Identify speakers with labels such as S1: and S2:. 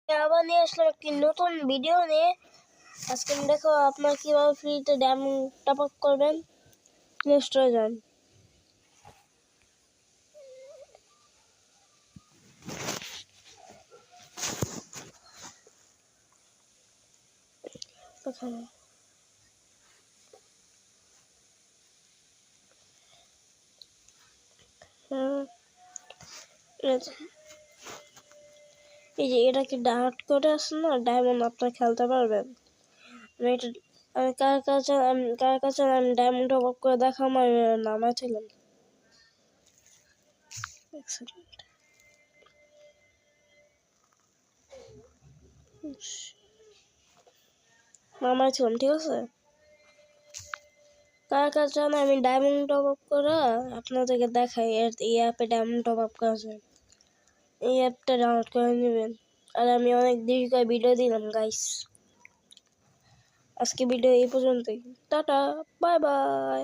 S1: আবার নিয়ে আসলাম একটি নতুন ভিডিও নিয়ে। আজকে দেখো আপনারা কিভাবে ফ্রিতে ডায়মন্ড টপ আপ করবেন। প্লে স্টোরে যান, কোথায় এই যে এটাকে ডাউনলোড করে আসলে না ডায়মন্ড আপনারা খেলতে পারবেন। আমি কার কাছে আমি ডায়মন্ড টপ আপ করে দেখাম, আমি নামাইছিলাম। নামাইছিলাম, ঠিক আছে। কার কাছে আমি ডায়মন্ড টপ আপ করে আপনাদেরকে দেখাই এই অ্যাপে ডায়মন্ড টপ আপ করা যায়। এই অ্যাপটা ডাউনলোড করে নেবেন। আর আমি অনেক দীর্ঘ ভিডিও দিলাম গাইস। আজকে ভিডিও এই পর্যন্তই। Tata, bye bye.